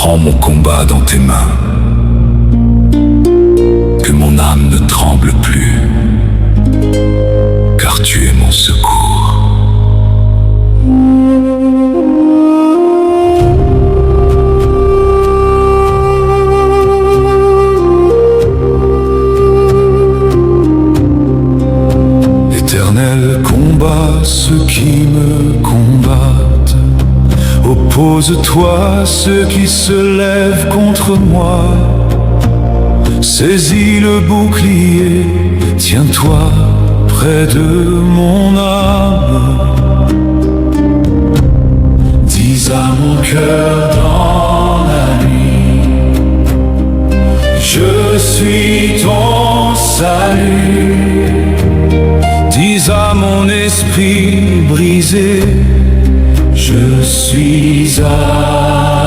Prends mon combat dans tes mains, que mon âme ne tremble plus, car tu es mon secours. Éternel combat, ceux qui me combattent, oppose-toi ceux qui se lèvent contre moi. Saisis le bouclier, tiens-toi près de mon âme. Dis à mon cœur dans la nuit, je suis ton salut. Dis à mon esprit brisé, je suis avec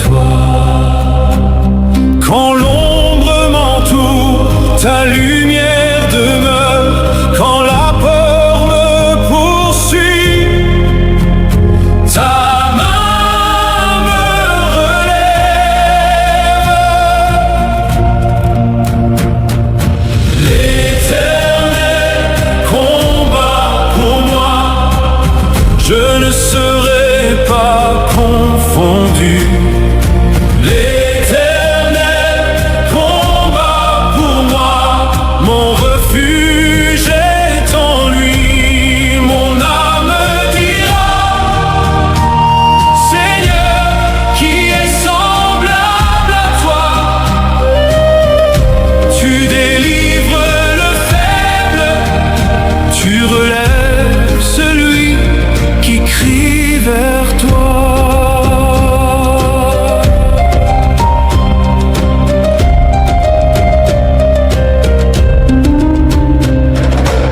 toi. Quand l'ombre m'entoure, ta lumière demeure. Quand la peur me poursuit, ta main me relève. L'Éternel combat pour moi, je ne serai pas confondu. L'Éternel combat pour moi, mon refuge est en lui. Mon âme dira, Seigneur, qui est semblable à toi? Tu délivres le faible, tu relèves celui qui crie vers toi.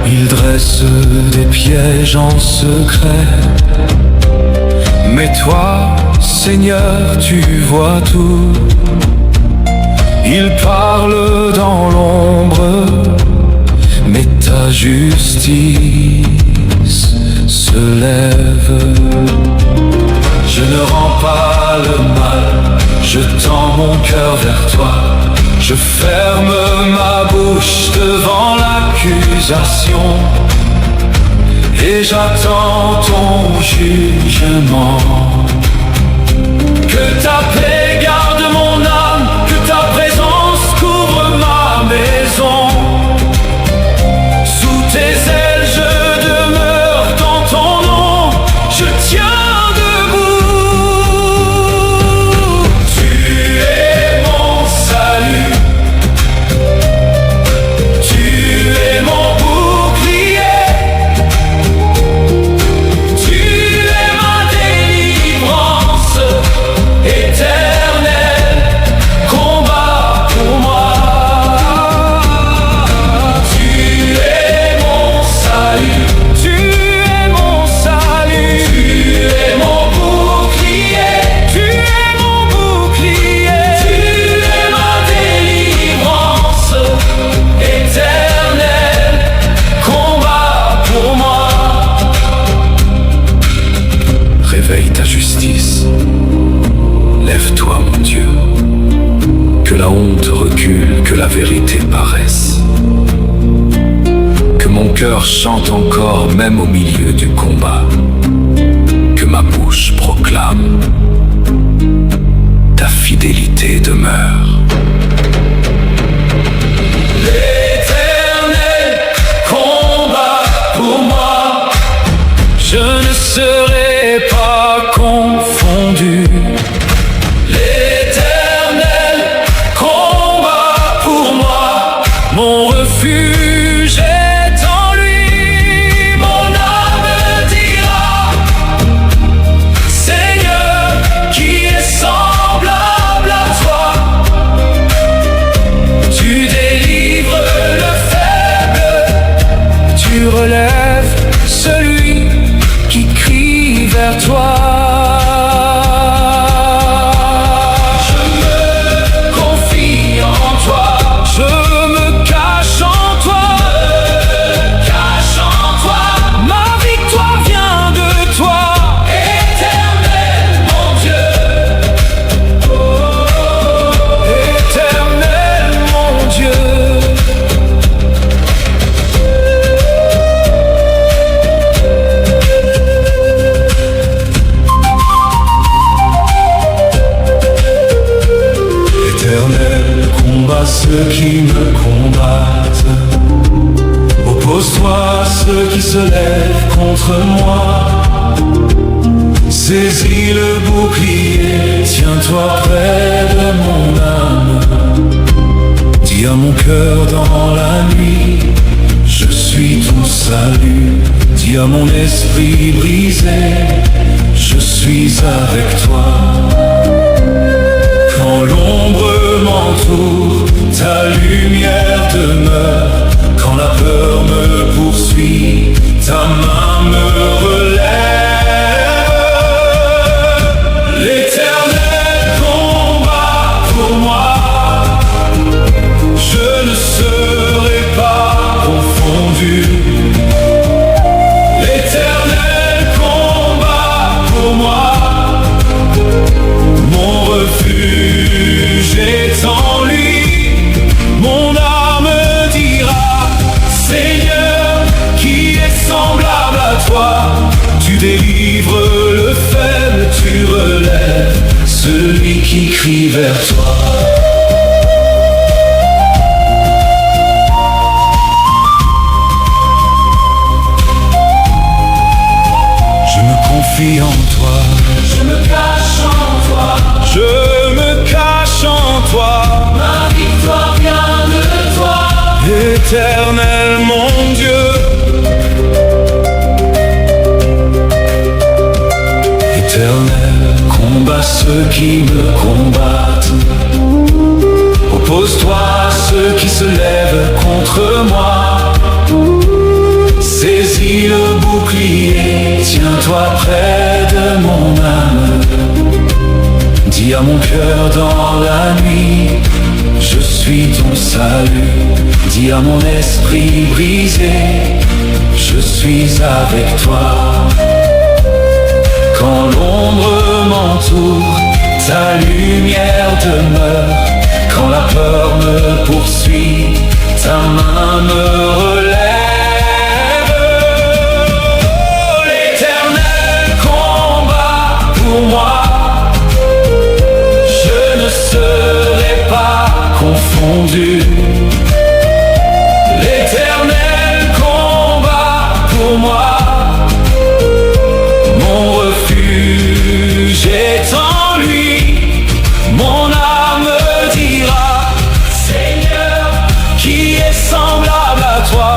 Il dresse des pièges en secret, mais toi, Seigneur, tu vois tout. Il parle dans l'ombre, mais ta justice se lève. Je ne rends pas le mal, je tends mon cœur vers toi. Je ferme ma bouche devant l'accusation et j'attends ton jugement. Que ta paix garde mon âme, que ta présence couvre ma maison. Sous tes ailes je demeure, dans ton nom je tiens debout. Tu es mon salut, tu es mon bouclier, tu es ma délivrance. Éternel combat pour moi. Tu es mon salut, tu es mon salut, tu es mon bouclier, tu es mon bouclier, tu es ma délivrance. Éternel combat pour moi. Réveille ta justice, lève-toi mon Dieu, que la honte recule, que la vérité paraisse. Que mon cœur chante encore même au milieu du combat. Que ma bouche proclame, ta fidélité demeure. L'Éternel combat pour moi, je ne serai pas confondu. L'Éternel combat pour moi, mon refuge est en lui. Mon âme dira, Seigneur, qui est semblable à toi? Tu délivres le faible, tu relèves celui qui crie vers toi. ceux qui me combattent. Oppose-toi à ceux qui se lèvent contre moi. Saisis le bouclier, tiens-toi près de mon âme. Dis à mon cœur dans la nuit, je suis ton salut. Dis à mon esprit brisé, je suis avec toi. Quand l'ombre m'entoure, ta lumière demeure. Quand la peur me poursuit, ta main me relève. L'Éternel combat pour moi, je ne serai pas confondu. L'Éternel combat pour moi, mon refuge est en lui. Mon âme dira, Seigneur, qui est semblable à toi? Tu délivres le faible, tu relèves celui qui crie vers toi. Je me confie en toi, je me cache en toi, je me cache en toi. Ma victoire vient de toi, Éternel mon Dieu. Éternel, combat ceux qui me combattent. Oppose-toi à ceux qui se lèvent contre moi. Saisis le bouclier, tiens-toi près de mon âme. Dis à mon cœur dans la nuit, je suis ton salut. Dis à mon esprit brisé, je suis avec toi. Quand l'ombre m'entoure, ta lumière demeure. Quand la peur me poursuit, ta main me relève. Oh, l'Éternel combat pour moi, je ne serai pas confondu. L'Éternel combat pour moi, mon refuge est en lui. Mon âme dira, Seigneur, qui est semblable à toi?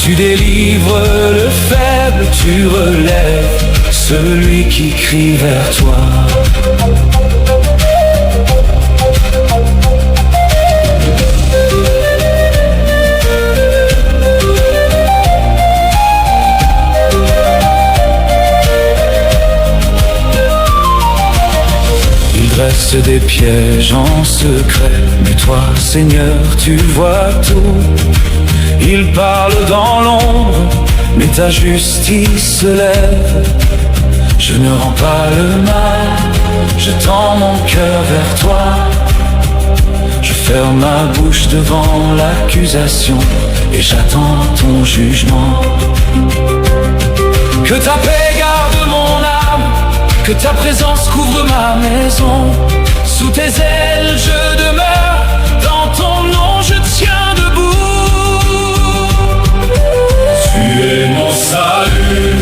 Tu délivres le faible, tu relèves celui qui crie vers toi. Dresse des pièges en secret, mais toi, Seigneur, tu vois tout. Il parle dans l'ombre, mais ta justice se lève. Je ne rends pas le mal, je tends mon cœur vers toi. Je ferme ma bouche devant l'accusation et j'attends ton jugement. Que ta paix garde mon âme, que ta présence couvre ma maison. Sous tes ailes je demeure, dans ton nom je tiens debout. Tu es mon salut,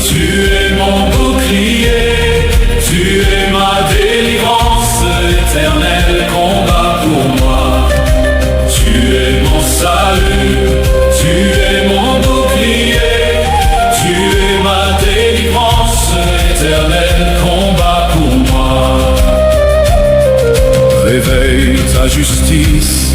tu es mon bouclier, tu es ma délivrance, l'Éternel combat pour moi. Tu es mon salut, tu es mon bouclier, tu es ma délivrance, l'Éternel combat pour moi. Réveille ta justice,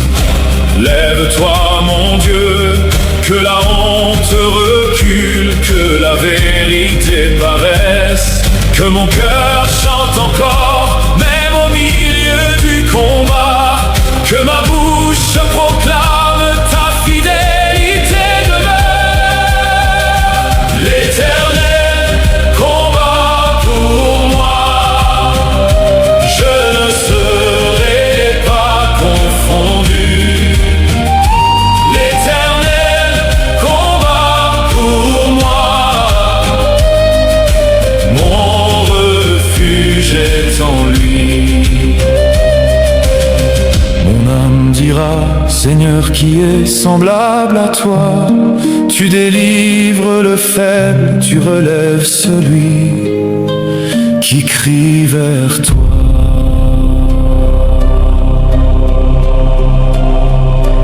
lève-toi mon Dieu, que la honte recule, que la vérité paraisse, que mon cœur chante encore, même au milieu du combat, que ma bouche proclame ta fidélité demeure. L'Éternel combat pour moi, je ne serai pas confondu. L'Éternel combat pour moi, mon refuge est Seigneur qui est semblable à toi. Tu délivres le faible, tu relèves celui qui crie vers toi.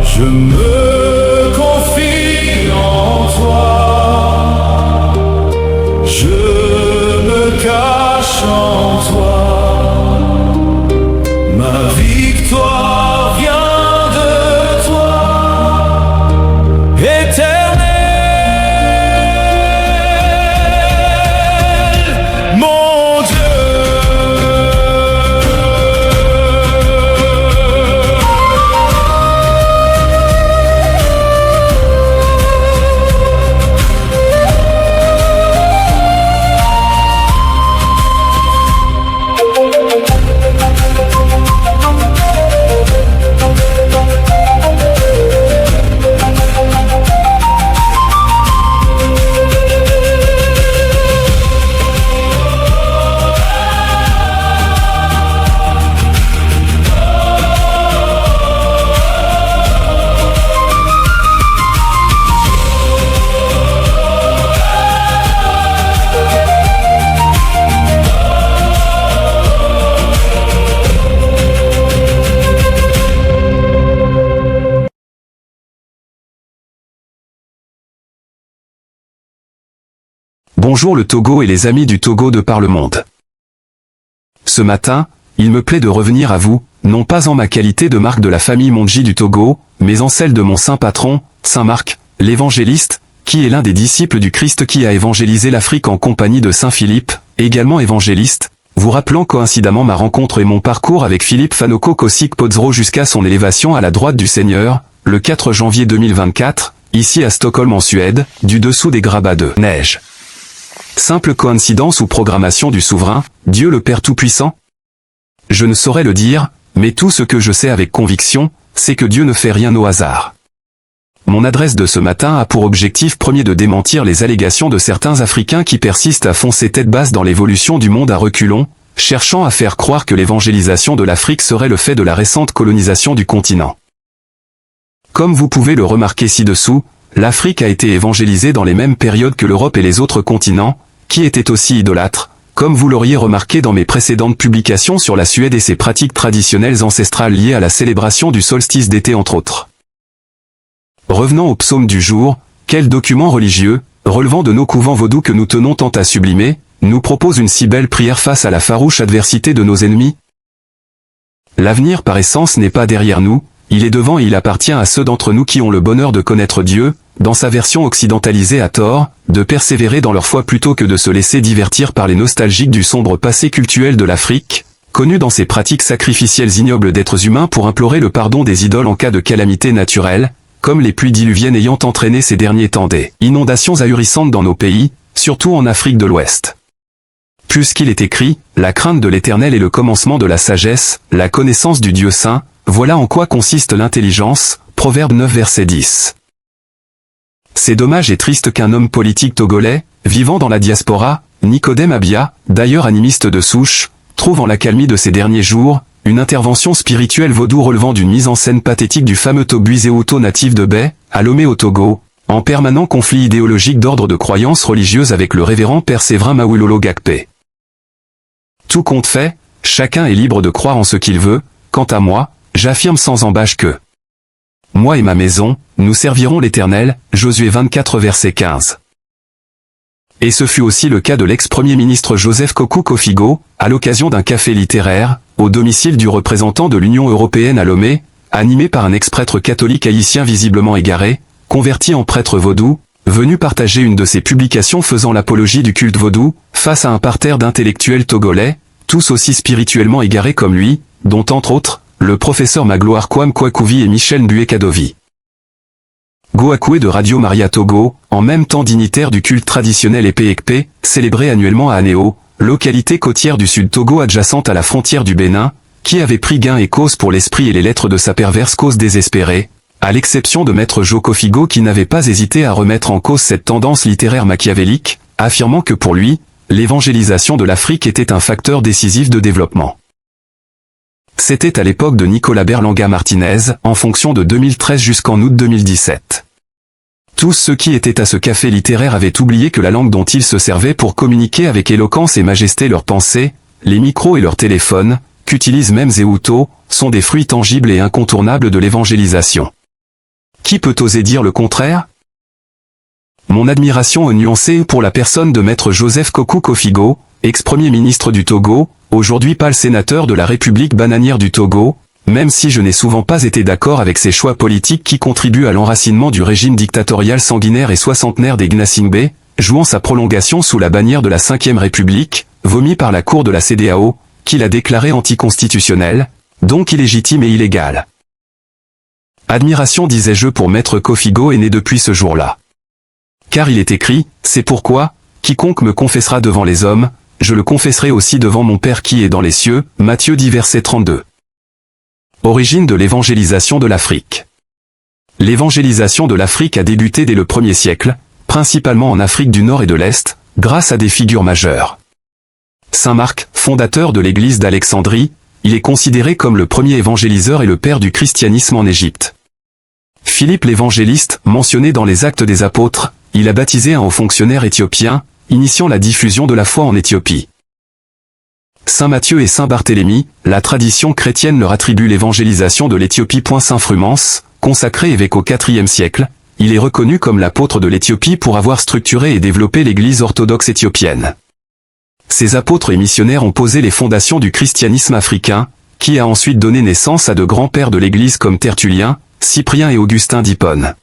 Je me confie en toi, je me cache en toi, ma victoire vient de toi, éternel, mon Dieu. Bonjour le Togo et les amis du Togo de par le monde. Ce matin, il me plaît de revenir à vous, non pas en ma qualité de marque de la famille Mondji du Togo, mais en celle de mon saint patron, Saint Marc, l'évangéliste, qui est l'un des disciples du Christ qui a évangélisé l'Afrique en compagnie de Saint Philippe, également évangéliste, vous rappelant coïncidemment ma rencontre et mon parcours avec Philippe Fanoko Kosik Podzro jusqu'à son élévation à la droite du Seigneur, le 4 janvier 2024, ici à Stockholm en Suède, du dessous des grabats de neige. Simple coïncidence ou programmation du souverain, Dieu le Père Tout-Puissant? Je ne saurais le dire, mais tout ce que je sais avec conviction, c'est que Dieu ne fait rien au hasard. Mon adresse de ce matin a pour objectif premier de démentir les allégations de certains Africains qui persistent à foncer tête basse dans l'évolution du monde à reculons, cherchant à faire croire que l'évangélisation de l'Afrique serait le fait de la récente colonisation du continent. Comme vous pouvez le remarquer ci-dessous, l'Afrique a été évangélisée dans les mêmes périodes que l'Europe et les autres continents, qui étaient aussi idolâtres, comme vous l'auriez remarqué dans mes précédentes publications sur la Suède et ses pratiques traditionnelles ancestrales liées à la célébration du solstice d'été entre autres. Revenons au psaume du jour, quel document religieux, relevant de nos couvents vaudous que nous tenons tant à sublimer, nous propose une si belle prière face à la farouche adversité de nos ennemis? L'avenir par essence n'est pas derrière nous, il est devant et il appartient à ceux d'entre nous qui ont le bonheur de connaître Dieu, dans sa version occidentalisée à tort, de persévérer dans leur foi plutôt que de se laisser divertir par les nostalgiques du sombre passé cultuel de l'Afrique, connu dans ses pratiques sacrificielles ignobles d'êtres humains pour implorer le pardon des idoles en cas de calamité naturelle, comme les pluies diluviennes ayant entraîné ces derniers temps des inondations ahurissantes dans nos pays, surtout en Afrique de l'Ouest. Puisqu'il est écrit, la crainte de l'Éternel est le commencement de la sagesse, la connaissance du Dieu saint, voilà en quoi consiste l'intelligence, Proverbe 9 verset 10. C'est dommage et triste qu'un homme politique togolais, vivant dans la diaspora, Nicodème Abia, d'ailleurs animiste de souche, trouve en l'accalmie de ces derniers jours, une intervention spirituelle vaudou relevant d'une mise en scène pathétique du fameux Tobuiséouto natif de Bay, à Lomé au Togo, en permanent conflit idéologique d'ordre de croyance religieuse avec le révérend Père Séverin Mawilolo Gakpe. Tout compte fait, chacun est libre de croire en ce qu'il veut, quant à moi, j'affirme sans embâche que moi et ma maison, nous servirons l'Éternel, Josué 24 verset 15. Et ce fut aussi le cas de l'ex-premier ministre Joseph Kokou Kofigo, à l'occasion d'un café littéraire, au domicile du représentant de l'Union européenne à Lomé, animé par un ex-prêtre catholique haïtien visiblement égaré, converti en prêtre vaudou, venu partager une de ses publications faisant l'apologie du culte vaudou, face à un parterre d'intellectuels togolais, tous aussi spirituellement égarés comme lui, dont entre autres, le professeur Magloire Kwame Kwakouvi et Michel Mbuekadovi. Goakoué de Radio Maria Togo, en même temps dignitaire du culte traditionnel Epé-Ekpé, célébré annuellement à Anéo, localité côtière du sud Togo adjacente à la frontière du Bénin, qui avait pris gain et cause pour l'esprit et les lettres de sa perverse cause désespérée, à l'exception de Maître Jo Kofigo qui n'avait pas hésité à remettre en cause cette tendance littéraire machiavélique, affirmant que pour lui, l'évangélisation de l'Afrique était un facteur décisif de développement. C'était à l'époque de Nicolas Berlanga Martinez, en fonction de 2013 jusqu'en août 2017. Tous ceux qui étaient à ce café littéraire avaient oublié que la langue dont ils se servaient pour communiquer avec éloquence et majesté leurs pensées, les micros et leurs téléphones, qu'utilisent même Zeuto, sont des fruits tangibles et incontournables de l'évangélisation. Qui peut oser dire le contraire? Mon admiration est nuancée pour la personne de Maître Joseph Kokou Kofigo, ex-premier ministre du Togo, aujourd'hui pâle sénateur de la République bananière du Togo, même si je n'ai souvent pas été d'accord avec ses choix politiques qui contribuent à l'enracinement du régime dictatorial sanguinaire et soixantenaire des Gnassingbé, jouant sa prolongation sous la bannière de la 5e République, vomi par la Cour de la CEDEAO, qui l'a déclaré anticonstitutionnel, donc illégitime et illégal. Admiration, disais-je, pour Maître Kofigo est né depuis ce jour-là. Car il est écrit, c'est pourquoi, quiconque me confessera devant les hommes, je le confesserai aussi devant mon Père qui est dans les cieux, Matthieu 10 verset 32. Origine de l'évangélisation de l'Afrique. L'évangélisation de l'Afrique a débuté dès le 1er siècle, principalement en Afrique du Nord et de l'Est, grâce à des figures majeures. Saint Marc, fondateur de l'église d'Alexandrie, il est considéré comme le premier évangéliseur et le père du christianisme en Égypte. Philippe l'évangéliste, mentionné dans les Actes des Apôtres, il a baptisé un haut fonctionnaire éthiopien, initiant la diffusion de la foi en Éthiopie. Saint Matthieu et Saint Barthélemy, la tradition chrétienne leur attribue l'évangélisation de l'Éthiopie. Saint Frumens, consacré évêque au IVe siècle, il est reconnu comme l'apôtre de l'Éthiopie pour avoir structuré et développé l'église orthodoxe éthiopienne. Ces apôtres et missionnaires ont posé les fondations du christianisme africain, qui a ensuite donné naissance à de grands pères de l'Église comme Tertullien, Cyprien et Augustin d'Hippone.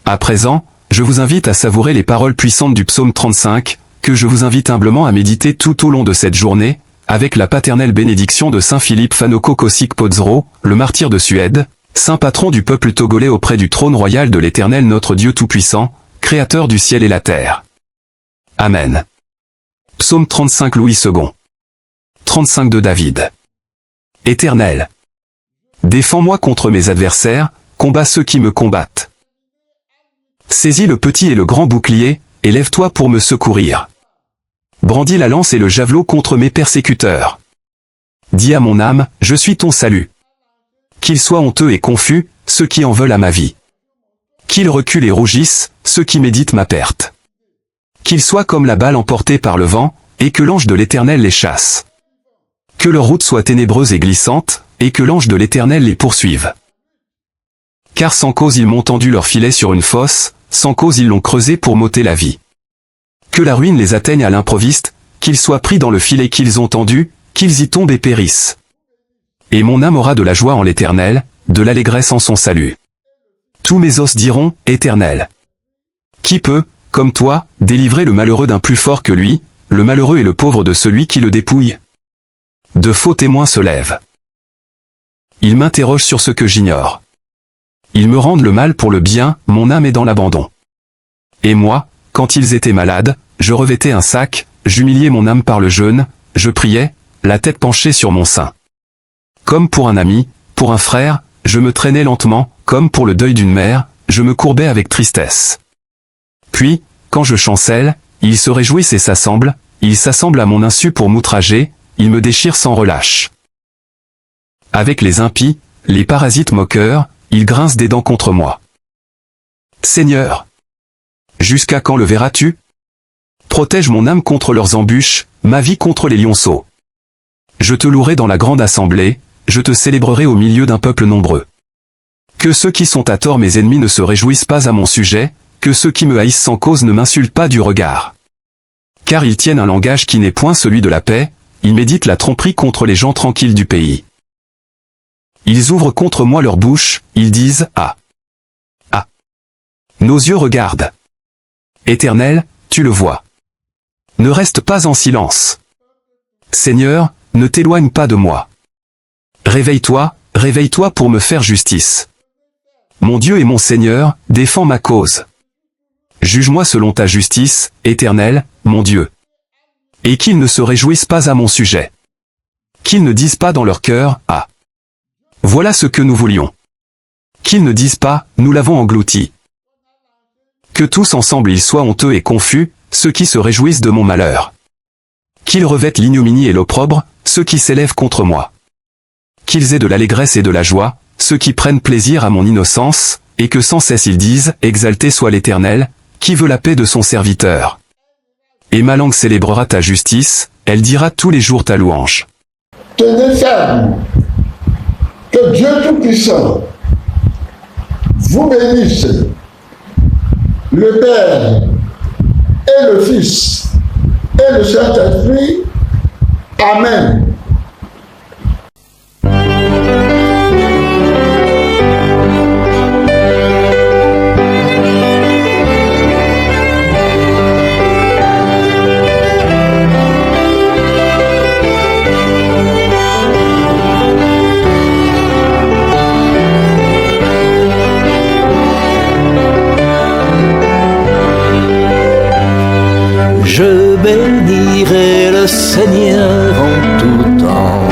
À présent, je vous invite à savourer les paroles puissantes du psaume 35, que je vous invite humblement à méditer tout au long de cette journée, avec la paternelle bénédiction de Saint Philippe Fanoko Kosik Podzro, le martyr de Suède, saint patron du peuple togolais auprès du trône royal de l'Éternel notre Dieu Tout-Puissant, créateur du ciel et la terre. Amen. Psaume 35 Louis II. 35 de David. Éternel, défends-moi contre mes adversaires, combats ceux qui me combattent. Saisis le petit et le grand bouclier, et lève-toi pour me secourir. Brandis la lance et le javelot contre mes persécuteurs. Dis à mon âme, je suis ton salut. Qu'ils soient honteux et confus, ceux qui en veulent à ma vie. Qu'ils reculent et rougissent, ceux qui méditent ma perte. Qu'ils soient comme la balle emportée par le vent, et que l'ange de l'Éternel les chasse. Que leur route soit ténébreuse et glissante, et que l'ange de l'Éternel les poursuive. Car sans cause ils m'ont tendu leur filet sur une fosse, sans cause ils l'ont creusé pour m'ôter la vie. Que la ruine les atteigne à l'improviste, qu'ils soient pris dans le filet qu'ils ont tendu, qu'ils y tombent et périssent. Et mon âme aura de la joie en l'Éternel, de l'allégresse en son salut. Tous mes os diront, Éternel. Qui peut, comme toi, délivrer le malheureux d'un plus fort que lui, le malheureux et le pauvre de celui qui le dépouille? De faux témoins se lèvent. Ils m'interrogent sur ce que j'ignore. Ils me rendent le mal pour le bien, mon âme est dans l'abandon. Et moi, quand ils étaient malades, je revêtais un sac, j'humiliais mon âme par le jeûne, je priais, la tête penchée sur mon sein. Comme pour un ami, pour un frère, je me traînais lentement, comme pour le deuil d'une mère, je me courbais avec tristesse. Puis, quand je chancelle, ils se réjouissent et s'assemblent, ils s'assemblent à mon insu pour m'outrager, ils me déchirent sans relâche. Avec les impies, les parasites moqueurs, ils grincent des dents contre moi. Seigneur, jusqu'à quand le verras-tu? Protège mon âme contre leurs embûches, ma vie contre les lionceaux. Je te louerai dans la grande assemblée, je te célébrerai au milieu d'un peuple nombreux. Que ceux qui sont à tort mes ennemis ne se réjouissent pas à mon sujet, que ceux qui me haïssent sans cause ne m'insultent pas du regard. Car ils tiennent un langage qui n'est point celui de la paix, ils méditent la tromperie contre les gens tranquilles du pays. Ils ouvrent contre moi leur bouche, ils disent « Ah ! Ah ! Nos yeux regardent. Éternel, tu le vois. Ne reste pas en silence. Seigneur, ne t'éloigne pas de moi. Réveille-toi, réveille-toi pour me faire justice. Mon Dieu et mon Seigneur, défends ma cause. Juge-moi selon ta justice, Éternel, mon Dieu. Et qu'ils ne se réjouissent pas à mon sujet. Qu'ils ne disent pas dans leur cœur, « Ah ! Voilà ce que nous voulions. » Qu'ils ne disent pas, « Nous l'avons englouti. » Que tous ensemble ils soient honteux et confus, ceux qui se réjouissent de mon malheur. Qu'ils revêtent l'ignominie et l'opprobre, ceux qui s'élèvent contre moi. qu'ils aient de l'allégresse et de la joie, ceux qui prennent plaisir à mon innocence, et que sans cesse ils disent, exalté soit l'Éternel, qui veut la paix de son serviteur. Et ma langue célébrera ta justice, elle dira tous les jours ta louange. Tenez ferme, que Dieu Tout-Puissant vous bénisse, le Père et le Fils et le Saint-Esprit. Amen. Je bénirai le Seigneur en tout temps.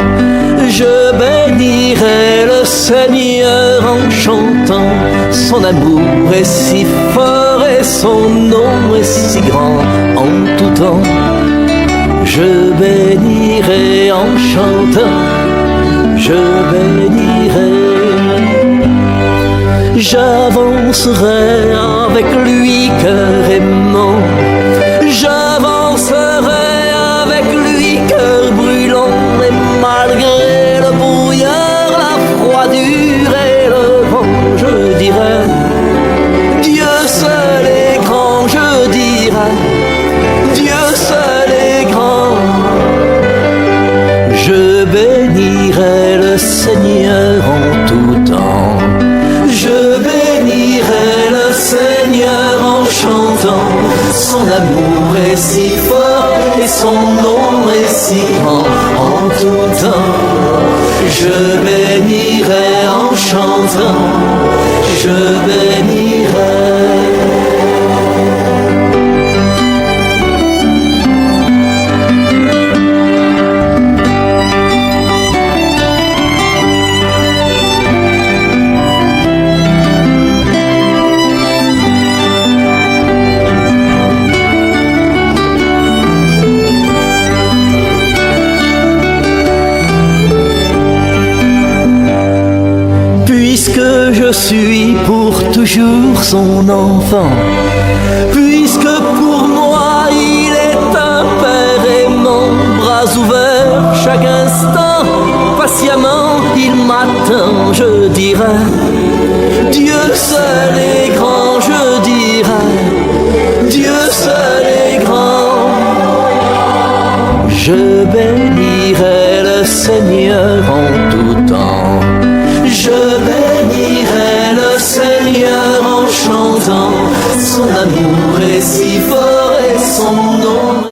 Je bénirai le Seigneur en chantant. Son amour est si fort et son nom est si grand en tout temps. Je bénirai en chantant. Je bénirai. J'avancerai avec lui cœur aimant. J'avancerai avec lui cœur brûlant. Et malgré le brouillard, la froidure et le vent, je dirai Dieu seul est grand. Je dirai Dieu seul est grand. Je bénirai le Seigneur en tout temps. Je bénirai le Seigneur en chantant. Son amour est si fort et son nom est si grand en tout temps. Je bénirai en chantant. Je bénirai. Puisque je suis pour toujours son enfant, puisque pour moi il est un père aimant, bras ouverts chaque instant, patiemment il m'attend, je dirai Dieu seul est grand, je dirai Dieu seul est grand. Je bénirai le Seigneur